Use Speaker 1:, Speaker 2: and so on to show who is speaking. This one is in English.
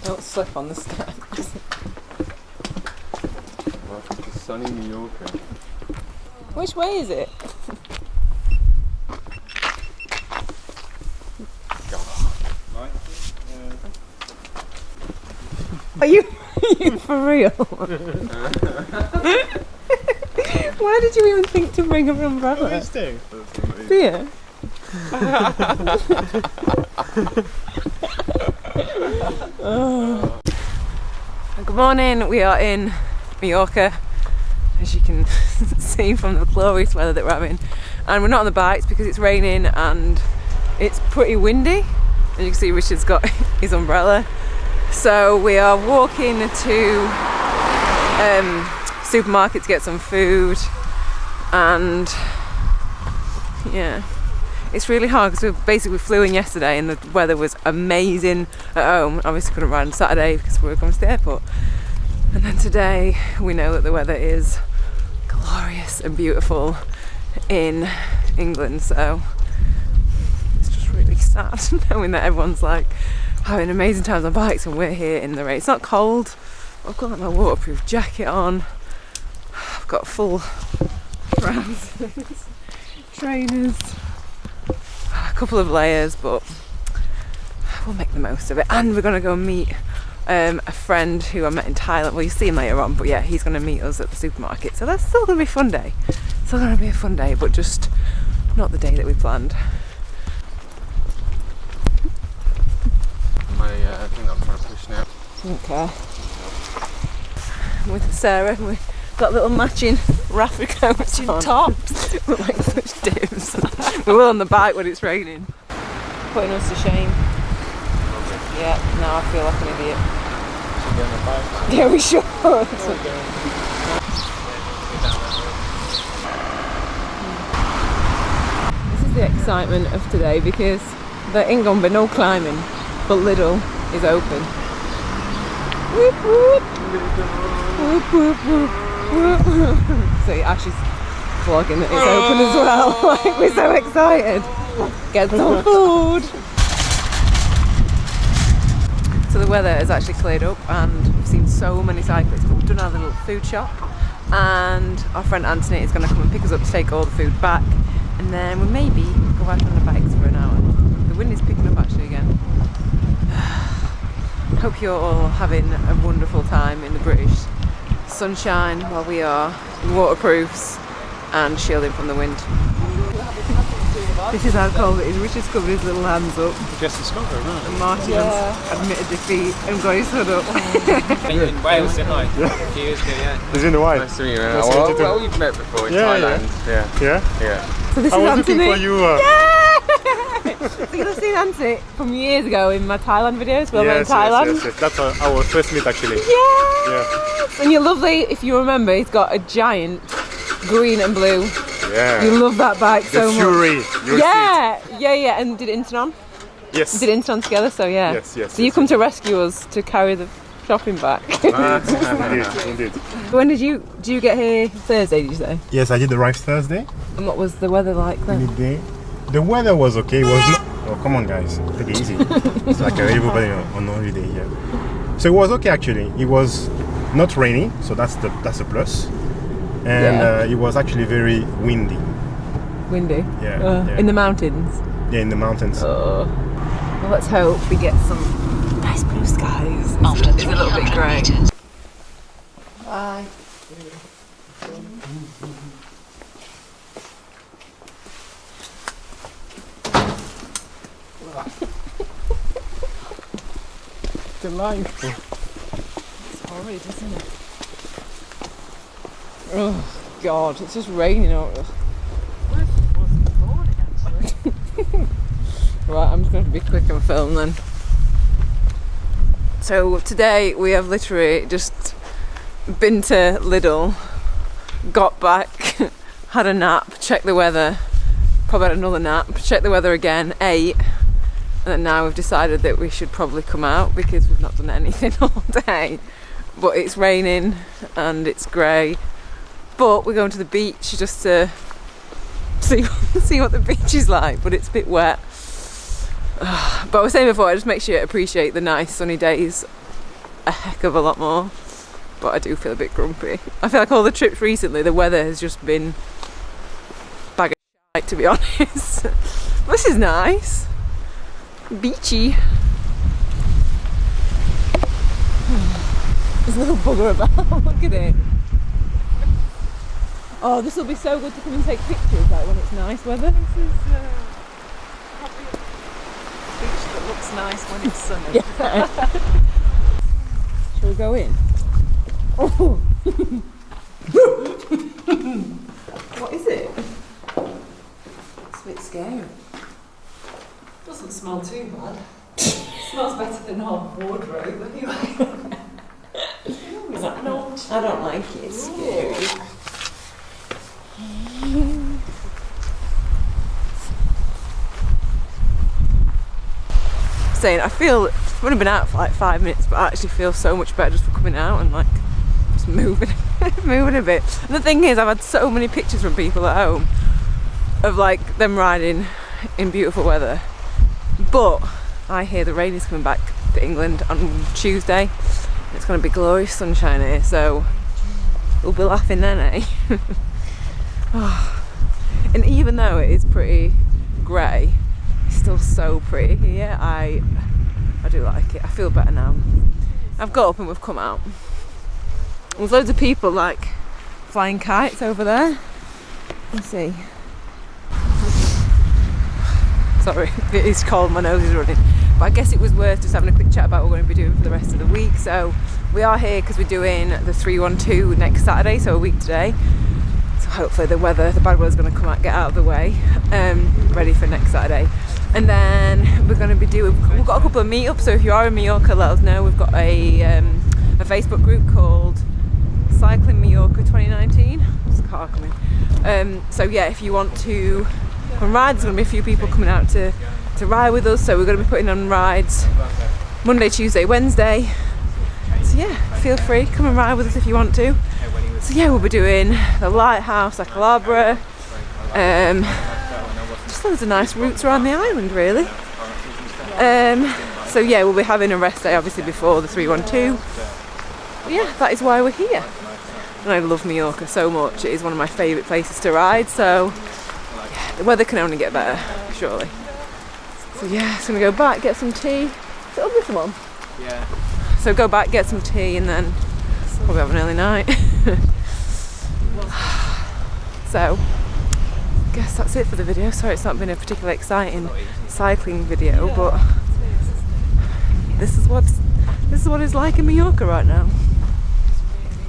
Speaker 1: Don't slip on the steps.
Speaker 2: Welcome to sunny Majorca.
Speaker 1: Which way is it? Are you for real? Why did you even think to bring an umbrella? Do you? Oh. Good morning, we are in Majorca, as you can see from the glorious weather that we're having, and we're not on the bikes because it's raining and it's pretty windy, and you can see Richard's got his umbrella. So we are walking to supermarket to get some food, and yeah, it's really hard because we flew in yesterday and the weather was amazing at home. Obviously couldn't ride on Saturday because we were going to the airport, and then today we know that the weather is glorious and beautiful in England, so it's just really sad knowing that everyone's like having amazing times on bikes and we're here in the rain. It's not cold. I've got like my waterproof jacket on. I've got full trousers, trainers, a couple of layers, but we'll make the most of it. And we're going to go meet a friend who I met in Thailand. Well, you'll see him later on, but yeah, he's going to meet us at the supermarket. So that's still going to be a fun day. Still going to be a fun day, but just not the day that we planned.
Speaker 2: I think I'm trying to push now.
Speaker 1: Okay. With Sarah, we've got little matching raffia coats on. Tops. We're like such dips. We will on the bike when it's raining. Putting us to shame. Okay. Yeah, now I feel like an idiot.
Speaker 2: Should we get on the bike?
Speaker 1: Yeah, we should. This is the excitement of today because the Ingombe, no climbing, but Lidl is open. Whoop whoop. Whoop whoop whoop whoop. So Ash is vlogging that it's open as well. Like, we're so excited. Get some food. So the weather has actually cleared up and we've seen so many cyclists, but we've done our little food shop and our friend Anthony is going to come and pick us up to take all the food back, and then we'll maybe go out on the bikes for an hour. The wind is picking up actually again. Hope you're all having a wonderful time in the British sunshine while we are in waterproofs and shielding from the wind. This is how cold it is. Richard's covered his little hands up.
Speaker 2: Just discovered, right?
Speaker 1: And Martin has admitted defeat and got his hood up.
Speaker 2: In Wales, didn't I? A few years ago, yeah.
Speaker 3: He's in the white.
Speaker 2: Nice to meet you, man. Well, we've met before in Thailand. Yeah.
Speaker 1: So this
Speaker 3: I
Speaker 1: is
Speaker 3: was
Speaker 1: Anthony.
Speaker 3: looking for you.
Speaker 1: So you've seen Anthony from years ago in my Thailand videos. We're in Thailand.
Speaker 3: Yes. That's our first meet actually.
Speaker 1: Yes. And you're lovely. If you remember, he's got a giant green and blue.
Speaker 3: Yeah.
Speaker 1: You love that bike so much.
Speaker 3: Fury.
Speaker 1: Yeah. And did Intanon?
Speaker 3: Yes.
Speaker 1: Did Intanon together, so yeah.
Speaker 3: Yes.
Speaker 1: So you come to rescue us to carry the shopping back.
Speaker 3: Indeed.
Speaker 1: When did you get here? Thursday, did you say?
Speaker 3: Yes, I did arrive Thursday.
Speaker 1: And what was the weather like then?
Speaker 3: Midday. The weather was okay. It was not. Oh, come on, guys. Take it easy. It's like everybody on holiday here. So it was okay actually. It was not rainy, so that's a plus. And it was actually very windy.
Speaker 1: Windy?
Speaker 3: Yeah.
Speaker 1: In the mountains?
Speaker 3: Yeah, in the mountains.
Speaker 1: Well, let's hope we get some nice blue skies. It's a little bit grey. Bye.
Speaker 3: Delightful.
Speaker 1: It's horrid, isn't it? Oh God, it's just raining out. Right, I'm just going to be quick and film then. So today we have literally just been to Lidl, got back, had a nap, checked the weather, probably had another nap, checked the weather again, ate, and then now we've decided that we should probably come out because we've not done anything all day. But it's raining and it's grey. But we're going to the beach just to see what the beach is like, but it's a bit wet. But I was saying before, it just makes you appreciate the nice sunny days a heck of a lot more. But I do feel a bit grumpy. I feel like all the trips recently, the weather has just been bag of shite, to be honest. This is nice. Beachy. There's a little bugger about. Look at it. Oh, this will be so good to come and take pictures, like when it's nice weather.
Speaker 4: This is probably a beach that looks nice when it's sunny.
Speaker 1: Yeah. Shall we go in? Oh. What is it? It's a bit scary.
Speaker 4: Doesn't smell too bad. Smells better than our wardrobe anyway. Is that an old?
Speaker 1: I don't like it, it's scary. Saying I feel I've only been out for like 5 minutes, but I actually feel so much better just for coming out and like just moving moving a bit. And the thing is, I've had so many pictures from people at home of like them riding in beautiful weather, but I hear the rain is coming back to England on Tuesday. It's going to be glorious sunshine here, so we'll be laughing then, eh? Oh. And even though it is pretty grey, it's still so pretty here. I do like it. I feel better now. I've got up and we've come out. There's loads of people like flying kites over there. Let's see. Sorry, it is cold, my nose is running. But I guess it was worth just having a quick chat about what we're going to be doing for the rest of the week. So we are here because we're doing the 312 next Saturday, so a week today. So hopefully the bad weather's going to come out, get out of the way, ready for next Saturday. And then we're going to be we've got a couple of meetups, so if you are in Majorca, let us know. We've got a Facebook group called Cycling Majorca 2019. There's a car coming. So yeah, if you want to come ride, there's going to be a few people coming out to ride with us, so we're going to be putting on rides Monday, Tuesday, Wednesday. So yeah, feel free, come and ride with us if you want to. So yeah, we'll be doing the Lighthouse, La Calabria, just loads of nice routes around the island really. So yeah, we'll be having a rest day obviously before the 312. But yeah, that is why we're here. And I love Majorca so much, it is one of my favourite places to ride, so yeah, the weather can only get better, surely. So yeah, just gonna go back, get some tea. Is it on this one?
Speaker 2: Yeah.
Speaker 1: So go back, get some tea, and then probably have an early night. So, I guess that's it for the video. Sorry it's not been a particularly exciting cycling video, but this is what it's like in Majorca right now.